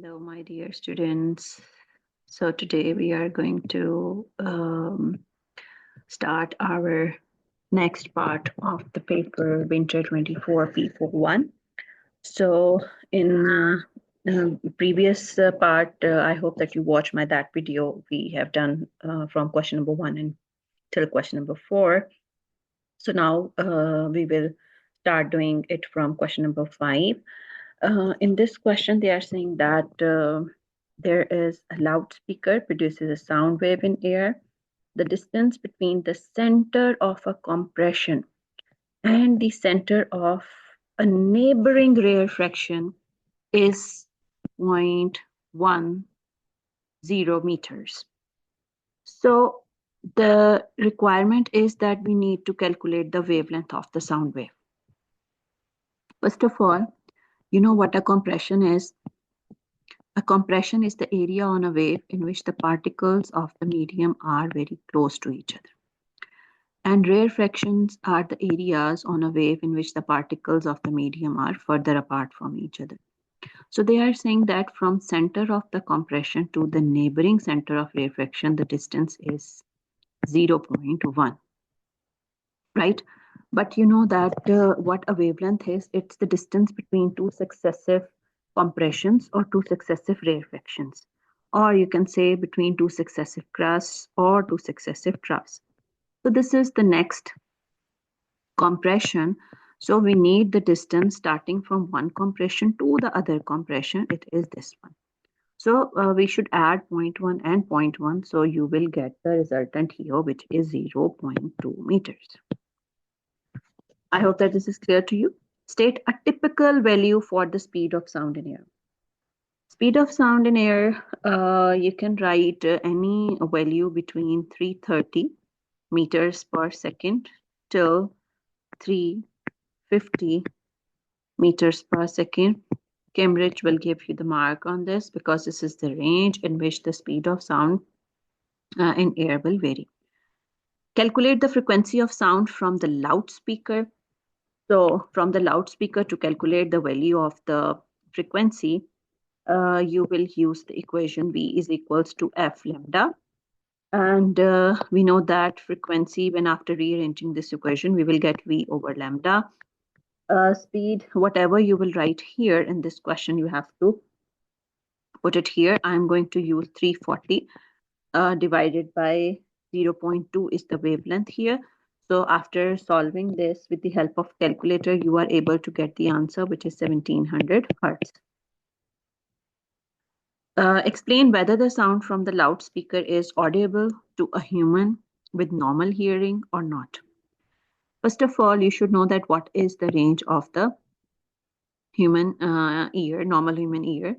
Hello, my dear students. So today we are going to start our next part of the paper Winter 24 P41. So in previous part, I hope that you watched that video we have done from question number 1 until question number 4. So now we will start doing it from question number 5. In this question, they are saying that there is a loudspeaker produces a sound wave in air. The distance between the center of a compression and the center of a neighboring rarefaction is 0.10 meters. So the requirement is that we need to calculate the wavelength of the sound wave. First of all, you know what a compression is. A compression is the area on a wave in which the particles of the medium are very close to each other. And rarefactions are the areas on a wave in which the particles of the medium are further apart from each other. So they are saying that from center of the compression to the neighboring center of rarefaction, the distance is 0.1, right? But you know that what a wavelength is, it's the distance between two successive compressions or two successive rarefactions, or you can say between two successive crusts or two successive troughs. So this is the next compression. So we need the distance starting from one compression to the other compression. It is this one. So we should add 0.1 and 0.1. So you will get the resultant here, which is 0.2 meters. I hope that this is clear to you. State a typical value for the speed of sound in air. Speed of sound in air, you can write any value between 330 meters per second till 350 meters per second. Cambridge will give you the mark on this because this is the range in which the speed of sound in air will vary. Calculate the frequency of sound from the loudspeaker. So from the loudspeaker, to calculate the value of the frequency, you will use the equation V is equals to F lambda. And we know that frequency, when after rearranging this equation, we will get V over lambda. Speed, whatever you will write here in this question, you have to put it here. I'm going to use 340 divided by 0.2 is the wavelength here. So after solving this with the help of calculator, you are able to get the answer, which is 1700 Hertz. Explain whether the sound from the loudspeaker is audible to a human with normal hearing or not. First of all, you should know that what is the range of the human ear, normal human ear,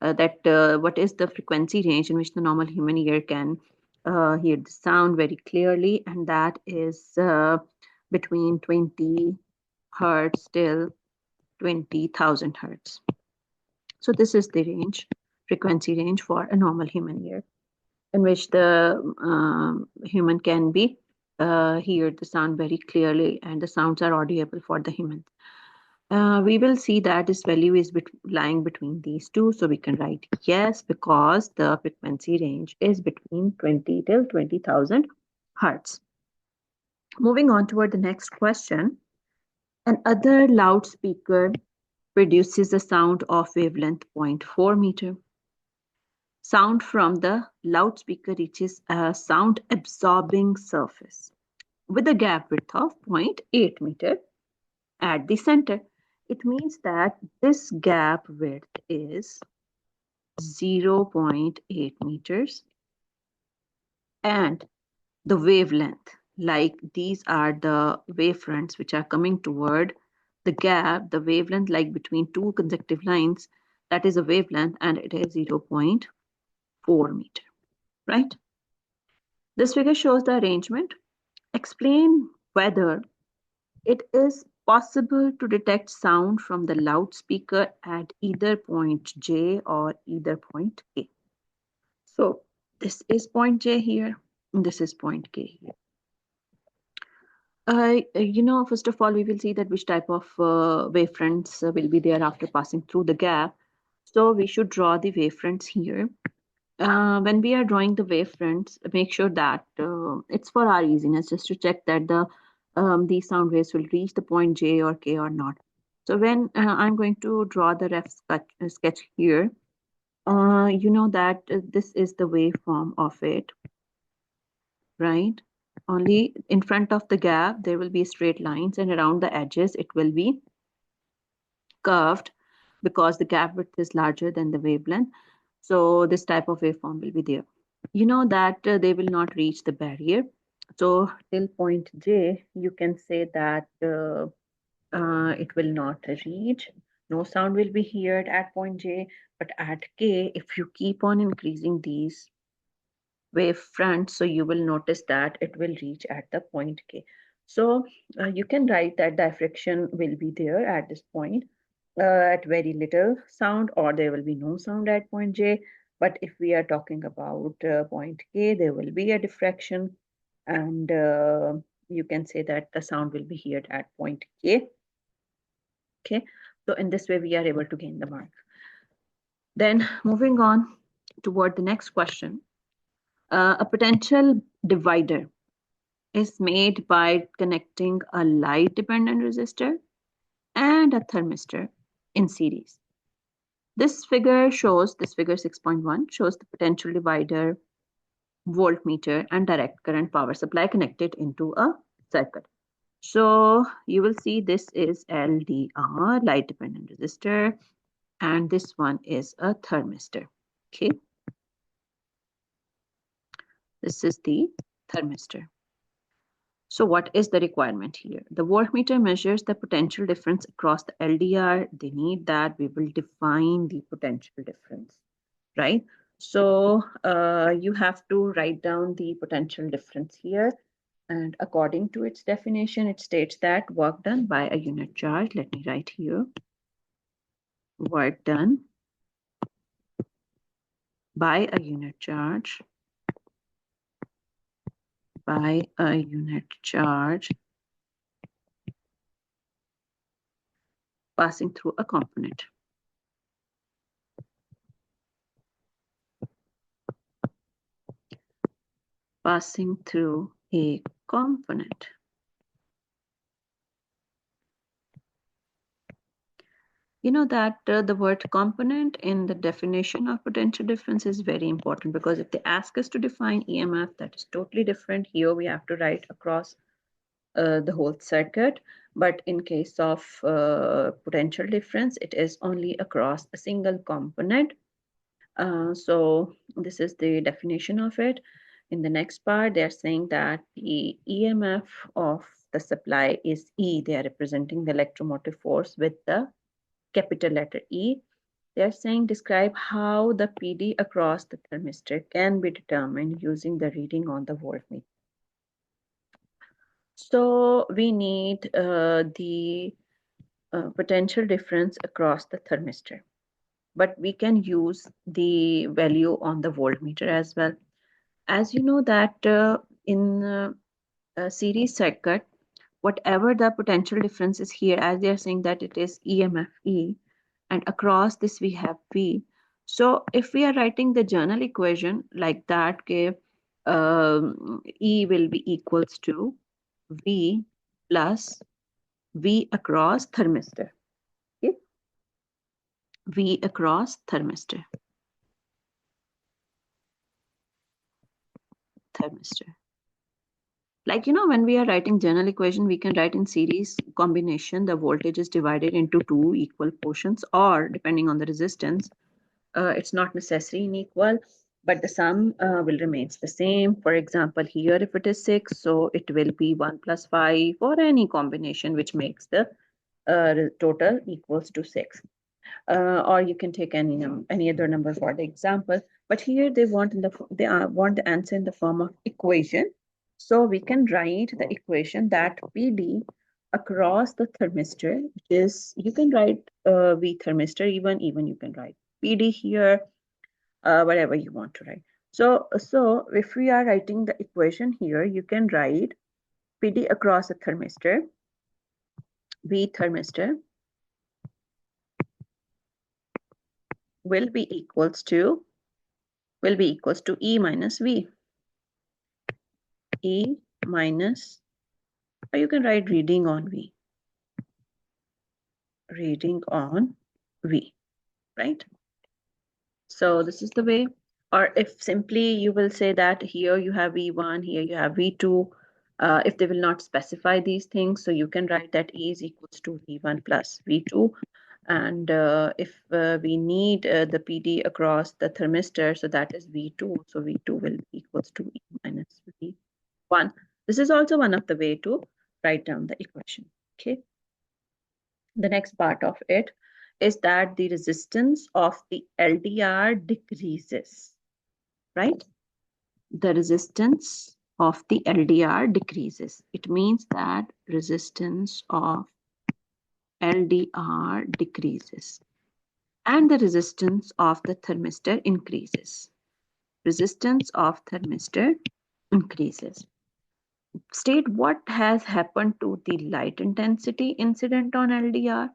what is the frequency range in which the normal human ear can hear the sound very clearly, and that is between 20 hertz till 20,000 hertz. So this is the range, frequency range for a normal human ear, in which the human can be hear the sound very clearly, and the sounds are audible for the human. We will see that this value is lying between these two. So we can write yes, because the frequency range is between 20 till 20,000 hertz. Moving on toward the next question. Another loudspeaker produces a sound of wavelength 0.4 meter. Sound from the loudspeaker reaches a sound absorbing surface with a gap width of 0.8 meter at the center. It means that this gap width is 0.8 meters, and the wavelength, like these are the wavefronts which are coming toward the gap, the wavelength like between two consecutive lines, that is a wavelength, and it is 0.4 meter, right? This figure shows the arrangement. Explain whether it is possible to detect sound from the loudspeaker at either point J or either point K. So this is point J here, and this is point K here. First of all, we will see that which type of wavefronts will be there after passing through the gap. So we should draw the wavefronts here. When we are drawing the wavefronts, make sure that it's for our easiness, just to check that these sound waves will reach the point J or K or not. So when I'm going to draw the ref sketch here, you know that this is the waveform of it, right? Only in front of the gap, there will be straight lines, and around the edges, it will be curved because the gap width is larger than the wavelength. So this type of waveform will be there. You know that they will not reach the barrier. So till point J, you can say that it will not reach. No sound will be heard at point J, but at K, if you keep on increasing these wave front, so you will notice that it will reach at the point K. So you can write that diffraction will be there at this point at very little sound, or there will be no sound at point J. But if we are talking about point K, there will be a diffraction, and you can say that the sound will be heard at point K. Okay, so in this way we are able to gain the mark. Then moving on toward the next question. A potential divider is made by connecting a light dependent resistor and a thermistor in series. This figure 6.1 shows the potential divider, voltmeter, and direct current power supply connected into a circuit. So you will see this is LDR, light dependent resistor, and this one is a thermistor. Okay. This is the thermistor. So what is the requirement here? The voltmeter measures the potential difference across the LDR. They need that. We will define the potential difference, right? So you have to write down the potential difference here. And according to its definition, it states that work done by a unit charge. Let me write here. Work done by a unit charge passing through a component. Passing through a component. You know that the word component in the definition of potential difference is very important, because if they ask us to define EMF, that is totally different. Here we have to write across the whole circuit. But in case of potential difference, it is only across a single component. So this is the definition of it. In the next part, they are saying that the EMF of the supply is E. They are representing the electromotive force with the capital letter E. They are saying describe how the PD across the thermistor can be determined using the reading on the voltmeter. So we need the potential difference across the thermistor, but we can use the value on the voltmeter as well. As you know that in a series circuit, whatever the potential difference is here, as they are saying that it is EMF E, and across this we have V. So if we are writing the journal equation like that, okay, E will be equals to V plus V across thermistor. Okay? V across thermistor. Like, you know, when we are writing journal equation, we can write in series combination, the voltage is divided into two equal portions, or depending on the resistance, it's not necessary in equal, but the sum will remain the same. For example, here if it is 6, so it will be 1 plus 5, or any combination which makes the total equals to 6. Or you can take any other number for the example. But here they want want the answer in the form of equation. So we can write the equation that PD across the thermistor, which is, you can write V thermistor, even you can write PD here, whatever you want to write. So if we are writing the equation here, you can write PD across the thermistor, V thermistor, will be equals to E minus V. E minus, or you can write reading on V. Reading on V, right? So this is the way. Or if simply you will say that here you have V1, here you have V2, if they will not specify these things, so you can write that E is equals to V1 plus V2. And if we need the PD across the thermistor, so that is V2. So V2 will be equals to E minus V1. This is also one of the way to write down the equation. Okay. The next part of it is that the resistance of the LDR decreases, right? The resistance of the LDR decreases. It means that resistance of LDR decreases and the resistance of the thermistor increases. Resistance of thermistor increases. State what has happened to the light intensity incident on LDR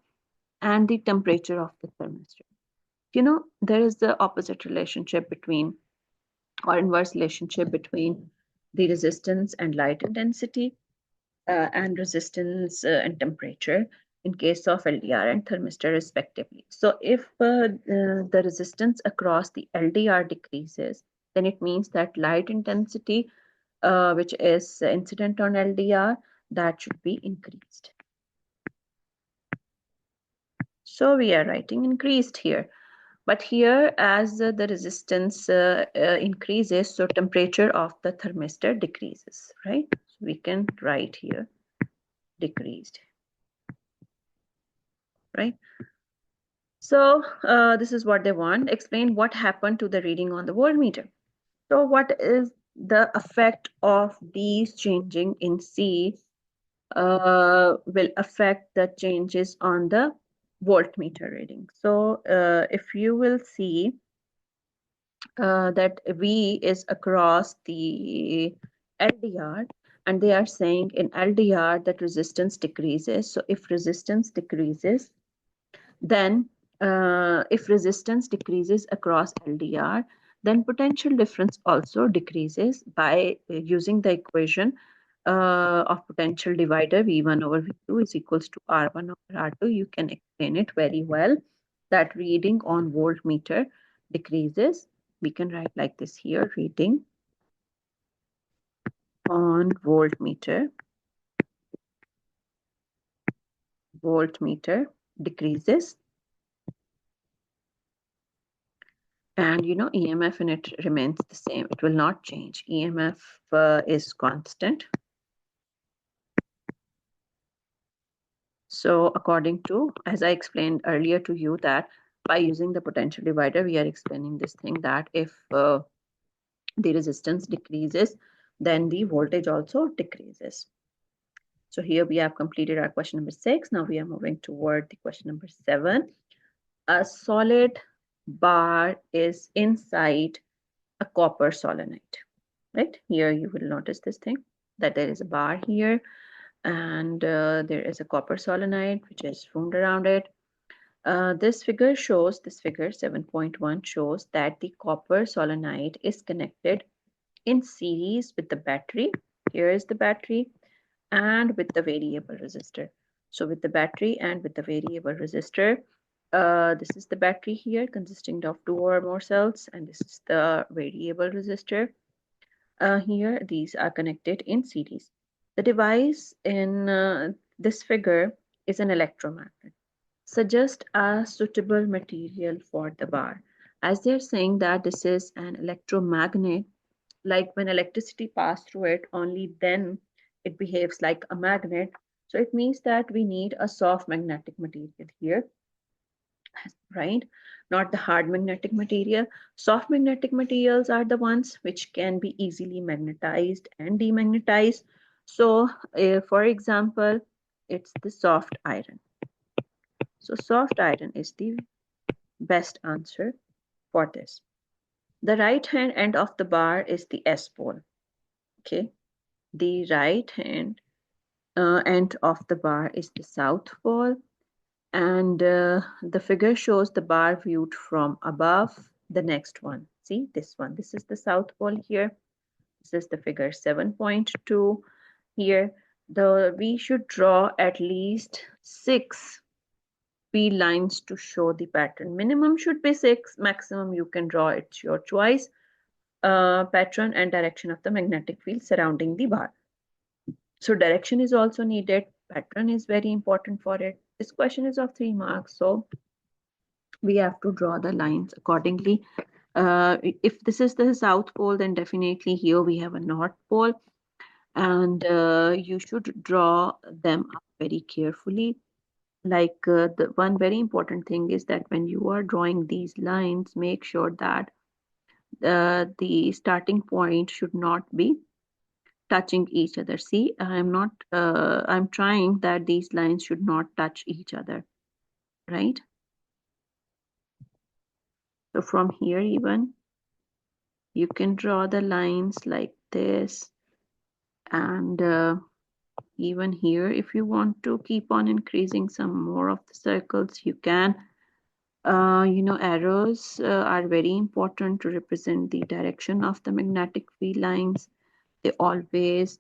and the temperature of the thermistor. There is the opposite relationship between, or inverse relationship between, the resistance and light intensity and resistance and temperature in case of LDR and thermistor respectively. So if the resistance across the LDR decreases, then it means that light intensity, which is incident on LDR, that should be increased. So we are writing increased here. But here, as the resistance increases, so temperature of the thermistor decreases, right? So we can write here decreased, right? So this is what they want. Explain what happened to the reading on the voltmeter. So what is the effect of these changing in C will affect the changes on the voltmeter reading. So if you will see, that V is across the LDR, and they are saying in LDR that resistance decreases. So if resistance decreases, then if resistance decreases across LDR, then potential difference also decreases by using the equation of potential divider V1 over V2 is equals to R1 over R2. You can explain it very well that reading on voltmeter decreases. We can write like this here, reading on voltmeter decreases, and EMF in it remains the same. It will not change. EMF is constant. So according to, as I explained earlier to you, that by using the potential divider, we are explaining this thing that if the resistance decreases, then the voltage also decreases. So here we have completed our question number 6. Now we are moving toward the question number 7. A solid bar is inside a copper solenoid, right? Here you will notice this thing, that there is a bar here, and there is a copper solenoid which is formed around it. This figure 7.1 shows that the copper solenoid is connected in series with the battery. Here is the battery, and with the variable resistor. So with the battery and with the variable resistor, this is the battery here consisting of 2 or more cells, and this is the variable resistor. Here, these are connected in series. The device in this figure is an electromagnet. Suggest a suitable material for the bar. As they're saying that this is an electromagnet, like when electricity passes through it, only then it behaves like a magnet. So it means that we need a soft magnetic material here, right? Not the hard magnetic material. Soft magnetic materials are the ones which can be easily magnetized and demagnetized. So for example, it's the soft iron. So soft iron is the best answer for this. The right hand end of the bar is the S pole. Okay, the right hand end of the bar is the south pole, And the figure shows the bar viewed from above. The next one, see this one, this is the south pole here. This is the figure 7.2 here. We should draw at least 6 field lines to show the pattern. Minimum should be 6, maximum you can draw, it's your choice. Pattern and direction of the magnetic field surrounding the bar. So direction is also needed. Pattern is very important for it. This question is of 3 marks, so we have to draw the lines accordingly. If this is the south pole, then definitely here we have a north pole, and you should draw them up very carefully. Like the one very important thing is that when you are drawing these lines, make sure that the starting point should not be touching each other. See, I'm trying that these lines should not touch each other, right? So from here even, you can draw the lines like this, and even here, if you want to keep on increasing some more of the circles, you can. Arrows are very important to represent the direction of the magnetic field lines. They always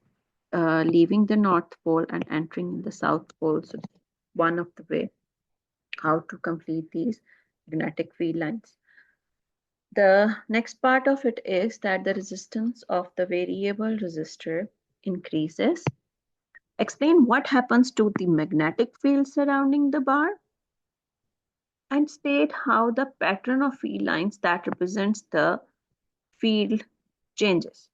leaving the North Pole and entering the South Pole. So one of the way how to complete these magnetic field lines. The next part of it is that the resistance of the variable resistor increases. Explain what happens to the magnetic field surrounding the bar, and state how the pattern of field lines that represents the field changes.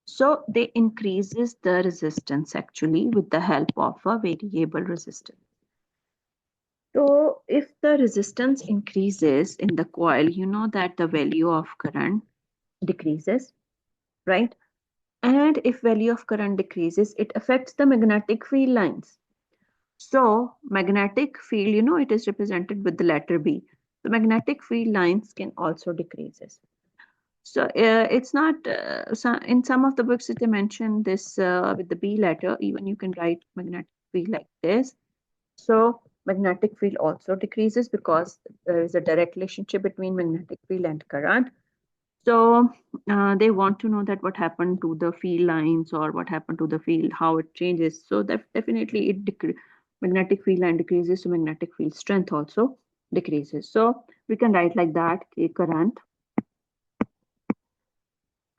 So they increases the resistance actually with the help of a variable resistor. So if the resistance increases in the coil, you know that the value of current decreases, right? And if value of current decreases, it affects the magnetic field lines. So magnetic field, it is represented with the letter B. The magnetic field lines can also decreases. So it's not, in some of the books they mention this with the B letter, even you can write magnetic field like this. So magnetic field also decreases because there is a direct relationship between magnetic field and current. So they want to know that what happened to the field lines or what happened to the field, how it changes. So that definitely magnetic field line decreases, so magnetic field strength also decreases. So we can write like that,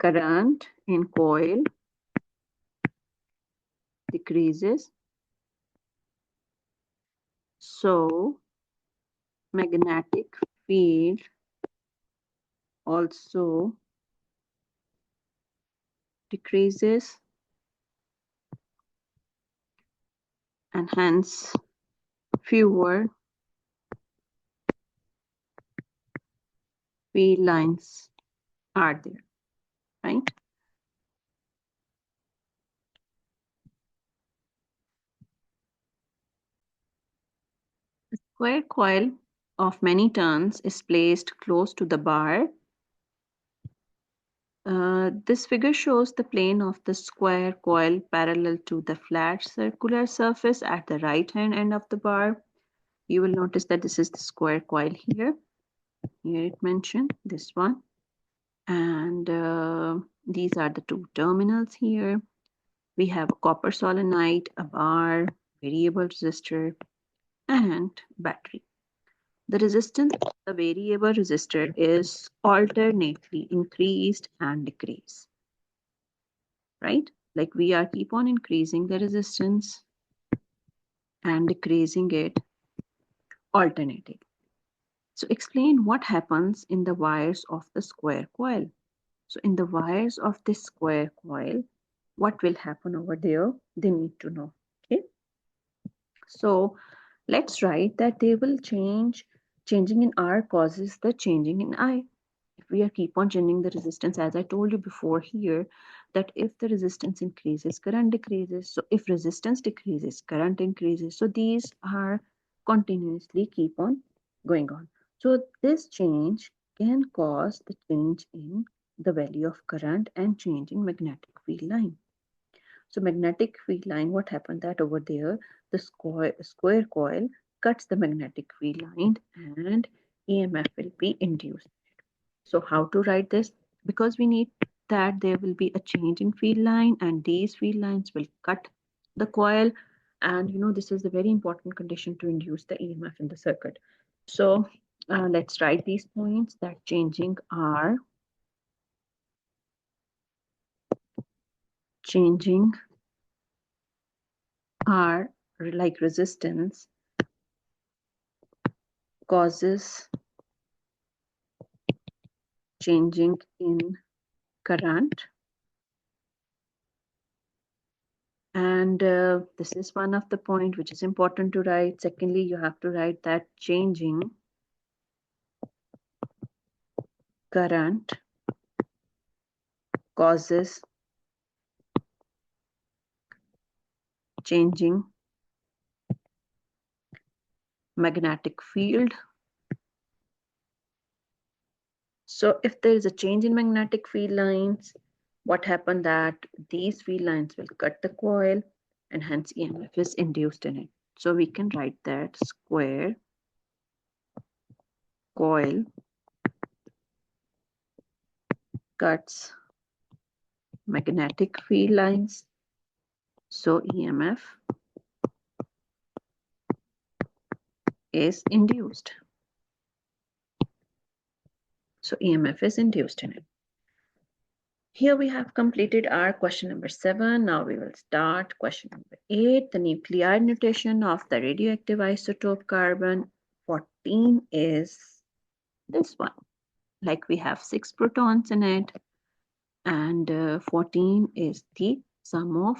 current in coil decreases. So magnetic field also decreases, and hence fewer field lines are there, right? A square coil of many turns is placed close to the bar. This figure shows the plane of the square coil parallel to the flat circular surface at the right hand end of the bar. You will notice that this is the square coil here. Here it mentioned this one. And these are the two terminals here. We have a copper solenoid, a bar, variable resistor, and battery. The resistance of the variable resistor is alternately increased and decreased, right? Like we are keep on increasing the resistance and decreasing it alternating. So explain what happens in the wires of the square coil. So in the wires of this square coil, what will happen over there? They need to know. Okay. So let's write that they will change. Changing in R causes the changing in I. If we are keep on changing the resistance, as I told you before here, that if the resistance increases, current decreases. So if resistance decreases, current increases. So these are continuously keep on going on. So this change can cause the change in the value of current and change in magnetic field line. So magnetic field line, what happened that over there, the square coil cuts the magnetic field line and EMF will be induced. So how to write this? Because we need that there will be a change in field line and these field lines will cut the coil, and this is a very important condition to induce the EMF in the circuit. So let's write these points that changing our like resistance causes changing in current, and this is one of the point which is important to write. Secondly, you have to write that changing current causes changing magnetic field. So if there is a change in magnetic field lines, what happened that these field lines will cut the coil and hence EMF is induced in it. So we can write that square coil cuts magnetic field lines, so EMF is induced. So EMF is induced in it. Here we have completed our question number 7. Now we will start question number 8. The nuclear notation of the radioactive isotope carbon-14 is this one. Like we have 6 protons in it, and 14 is the sum of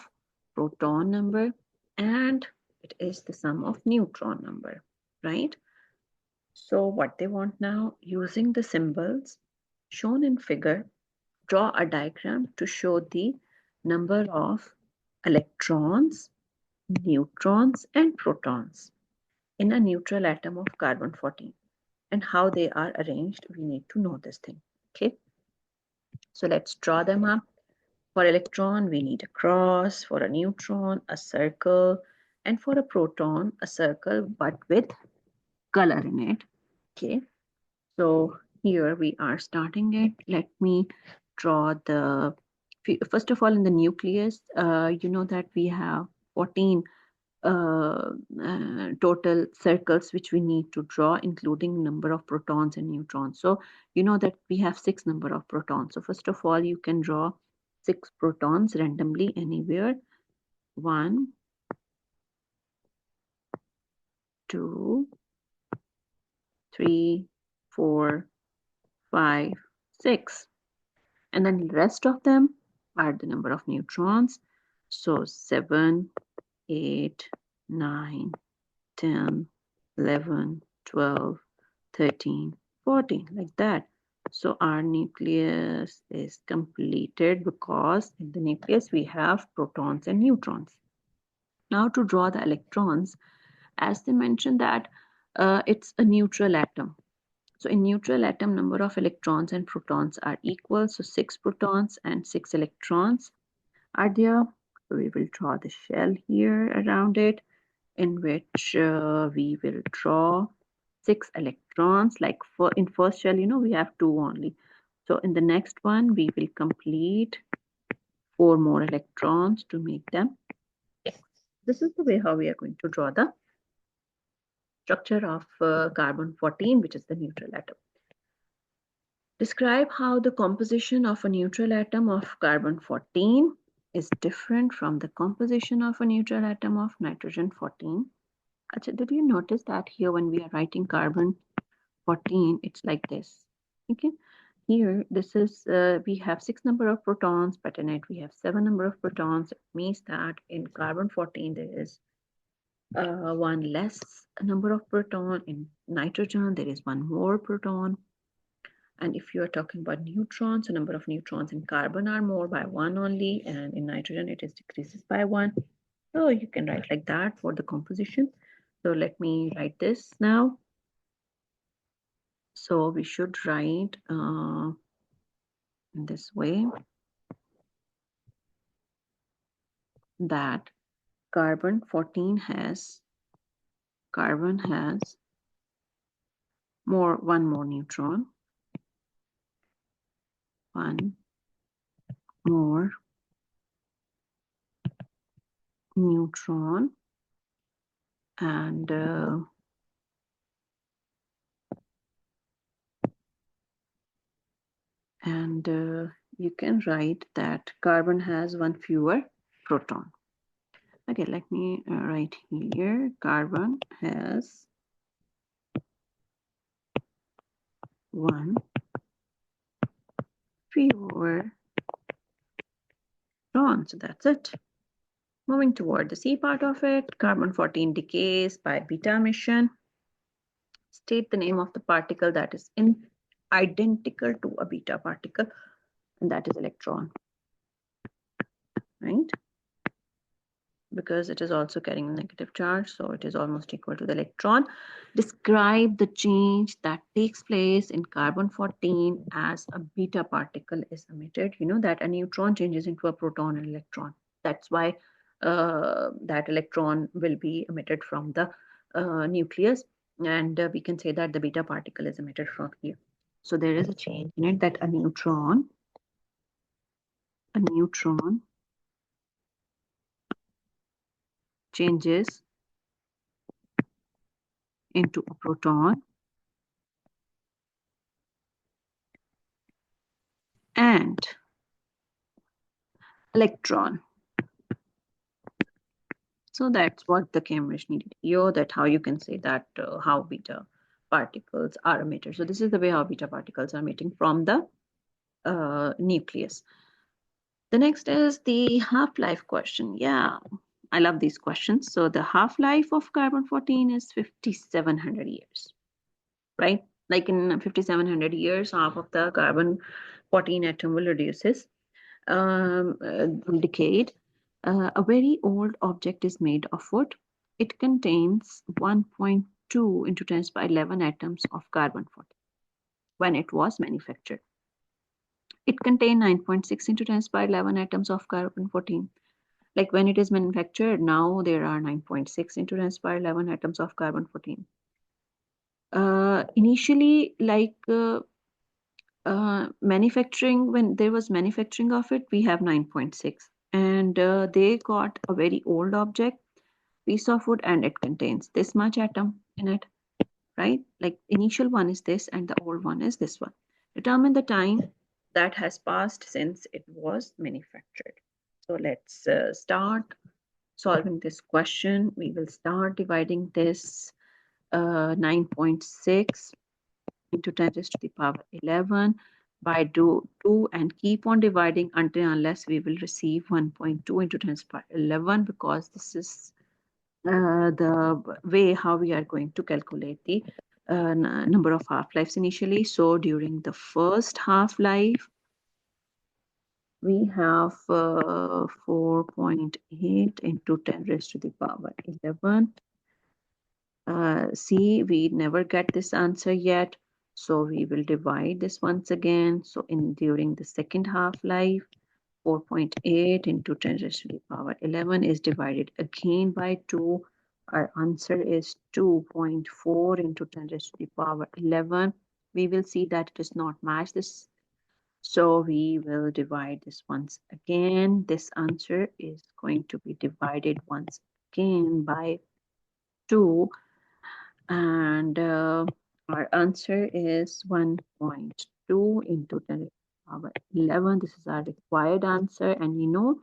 proton number and it is the sum of neutron number, right? So what they want now, using the symbols shown in figure, draw a diagram to show the number of electrons, neutrons, and protons in a neutral atom of carbon-14, and how they are arranged. We need to know this thing. Okay, so let's draw them up. For electron, we need a cross. For a neutron, a circle. And for a proton, a circle but with color in it. Okay, so here we are starting it. Let me draw the, first of all, in the nucleus, you know that we have 14 total circles which we need to draw, including number of protons and neutrons. So you know that we have 6 number of protons. So first of all, you can draw 6 protons randomly anywhere. 1, 2, 3, 4, 5, 6. And then the rest of them are the number of neutrons. So 7, 8, 9, 10, 11, 12, 13, 14, like that. So our nucleus is completed because in the nucleus we have protons and neutrons. Now to draw the electrons, as they mentioned that it's a neutral atom. So in neutral atom, number of electrons and protons are equal. So 6 protons and 6 electrons are there. So we will draw the shell here around it, in which we will draw 6 electrons. Like in first shell, we have 2 only. So in the next one, we will complete 4 more electrons to make them 6. This is the way how we are going to draw the structure of carbon-14, which is the neutral atom. Describe how the composition of a neutral atom of carbon-14 is different from the composition of a neutral atom of nitrogen-14. Achha, did you notice that here when we are writing carbon-14, it's like this? Okay. Here, this is, we have 6 number of protons, but in it we have 7 number of protons. It means that in carbon-14 there is one less number of proton. In nitrogen, there is one more proton. And if you are talking about neutrons, the number of neutrons in carbon are more by 1 only, and in nitrogen it is decreases by 1. So you can write like that for the composition. So let me write this now. So we should write in this way that carbon-14 has carbon has one more neutron, one more neutron, and you can write that carbon has one fewer proton. Okay, let me write here, carbon has one fewer proton. So that's it. Moving toward the C part of it, carbon-14 decays by beta emission. State the name of the particle that is identical to a beta particle, and that is electron, right? Because it is also carrying a negative charge, so it is almost equal to the electron. Describe the change that takes place in carbon-14 as a beta particle is emitted. You know that a neutron changes into a proton and electron. That's why that electron will be emitted from the nucleus, and we can say that the beta particle is emitted from here. So there is a change in it, that a neutron changes into a proton and electron. So that's what the Cambridge needed here, that how you can say that how beta particles are emitted. So this is the way how beta particles are emitting from the nucleus. The next is the half-life question. Yeah, I love these questions. So the half-life of carbon-14 is 5,700 years, right? Like in 5,700 years, half of the carbon-14 atom will reduces, decayed. A very old object is made of wood. It contains 1.2 into 10 by 11 atoms of carbon-14 when it was manufactured. It contained 9.6 into 10 by 11 atoms of carbon-14. Like when it is manufactured, now there are 9.6 into 10 by 11 atoms of carbon-14. Initially, like manufacturing, when there was manufacturing of it, we have 9.6. And they got a very old object, piece of wood, and it contains this much atom in it, right? Like initial one is this and the old one is this one. Determine the time that has passed since it was manufactured. So let's start solving this question. We will start dividing this 9.6 into 10 raised to the power 11 by 2 and keep on dividing unless we will receive 1.2 into 10 to the power 11, because this is the way how we are going to calculate the number of half-lives initially. So during the first half-life, we have 4.8 into 10 raised to the power 11. See, we never get this answer yet. So we will divide this once again. So during the second half-life, 4.8 into 10 raised to the power 11 is divided again by 2. Our answer is 2.4 into 10 raised to the power 11. We will see that it does not match this. So we will divide this once again. This answer is going to be divided once again by 2. And our answer is 1.2 into 10 to the power 11. This is our required answer, and we know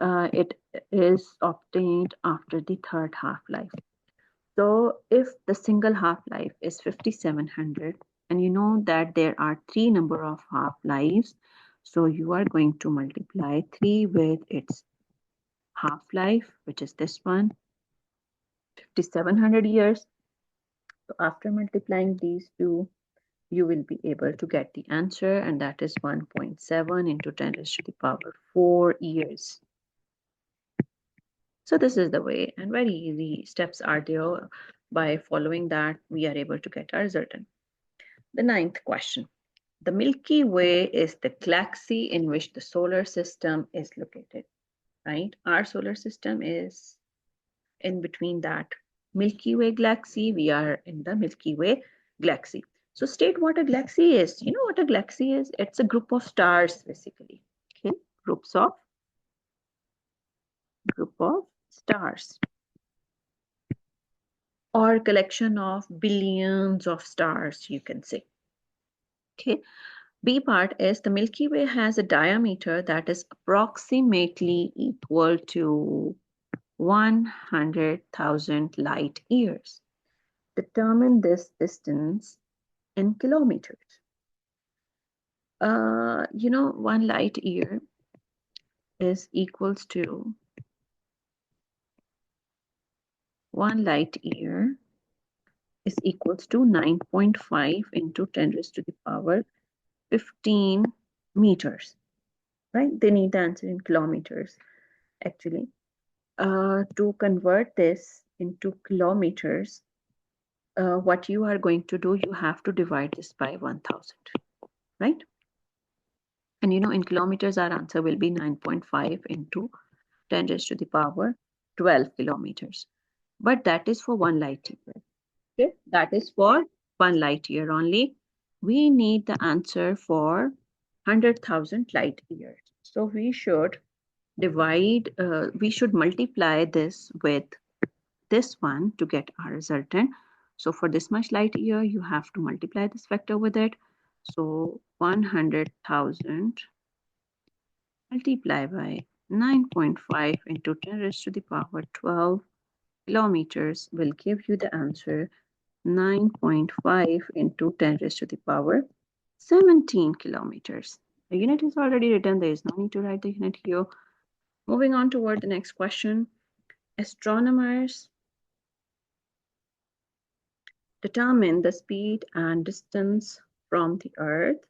it is obtained after the third half-life. So if the single half-life is 5,700, and you know that there are 3 number of half-lives, so you are going to multiply 3 with its half-life, which is this one, 5,700 years. So after multiplying these two, you will be able to get the answer, and that is 1.7 into 10 raised to the power 4 years. So this is the way, and very easy steps are there. By following that, we are able to get our result. The 9th question. The Milky Way is the galaxy in which the solar system is located, right? Our solar system is in between that Milky Way galaxy. We are in the Milky Way galaxy. So state what a galaxy is. You know what a galaxy is? It's a group of stars, basically. Okay, group of stars, or collection of billions of stars, you can say. Okay. B part is the Milky Way has a diameter that is approximately equal to 100,000 light years. Determine this distance in kilometers. One light year is equals to 9.5 into 10 raised to the power 15 meters, right? They need the answer in kilometers, actually. To convert this into kilometers, what you are going to do, you have to divide this by 1000, right? And in kilometers, our answer will be 9.5 into 10 raised to the power 12 kilometers. But that is for 1 light year. Okay, that is for 1 light year only. We need the answer for 100,000 light years. So we should multiply this with this one to get our resultant. So for this much light year, you have to multiply this vector with it. So 100,000 multiply by 9.5 into 10 raised to the power 12 kilometers will give you the answer 9.5 into 10 raised to the power 17 kilometers. The unit is already written. There is no need to write the unit here. Moving on toward the next question. Astronomers determine the speed and distance from the Earth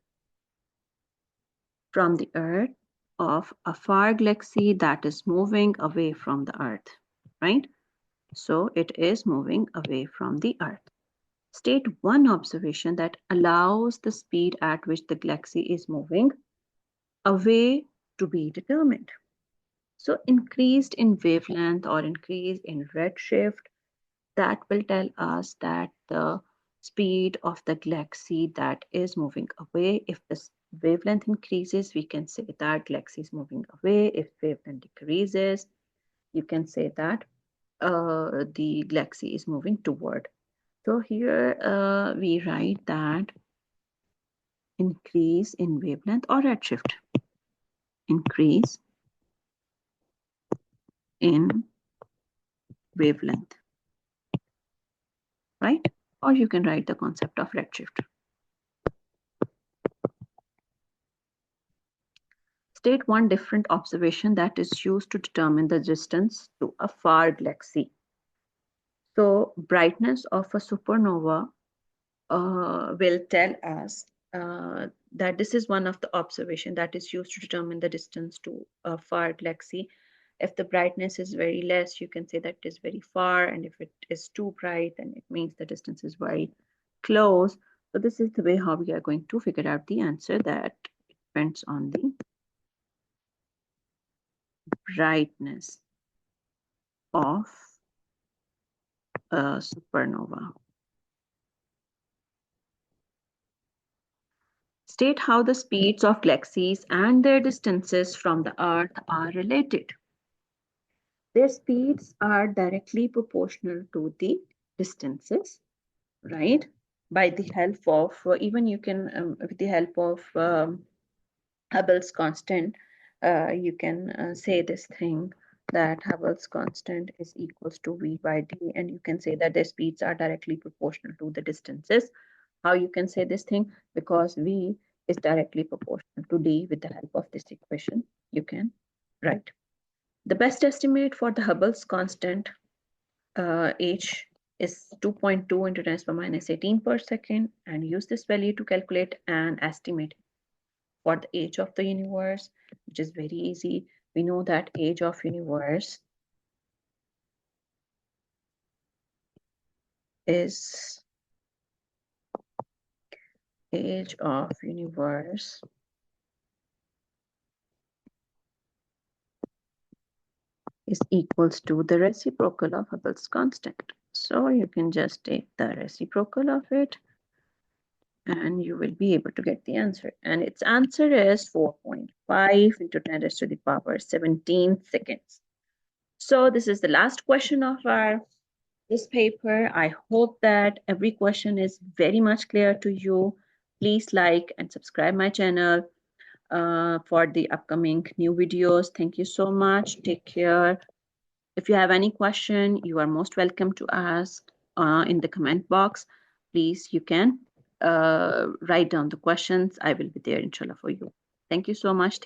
of a far galaxy that is moving away from the Earth, right? So it is moving away from the Earth. State one observation that allows the speed at which the galaxy is moving away to be determined. So increased in wavelength or increase in redshift, that will tell us that the speed of the galaxy that is moving away, if the wavelength increases, we can say that galaxy is moving away. If wavelength decreases, you can say that the galaxy is moving toward. So here we write that increase in wavelength or redshift. Increase in wavelength, right? Or you can write the concept of redshift. State one different observation that is used to determine the distance to a far galaxy. So brightness of a supernova will tell us that this is one of the observation that is used to determine the distance to a far galaxy. If the brightness is very less, you can say that it is very far, and if it is too bright, then it means the distance is very close. So this is the way how we are going to figure out the answer, that it depends on the brightness of a supernova. State how the speeds of galaxies and their distances from the Earth are related. Their speeds are directly proportional to the distances, right? By the help of, even you can, with the help of Hubble's constant, you can say this thing, that Hubble's constant is equals to V by D, and you can say that their speeds are directly proportional to the distances. How you can say this thing? Because V is directly proportional to D. With the help of this equation, you can write. The best estimate for the Hubble's constant, H, is 2.2 into 10 to the minus 18 per second, and use this value to calculate an estimate for the age of the universe, which is very easy. We know that age of universe is equals to the reciprocal of Hubble's constant. So you can just take the reciprocal of it and you will be able to get the answer. And its answer is 4.5 into 10 raised to the power 17 seconds. So this is the last question of our this paper. I hope that every question is very much clear to you. Please like and subscribe my channel for the upcoming new videos. Thank you so much. Take care. If you have any question, you are most welcome to ask in the comment box. Please, you can write down the questions. I will be there, inshallah, for you. Thank you so much.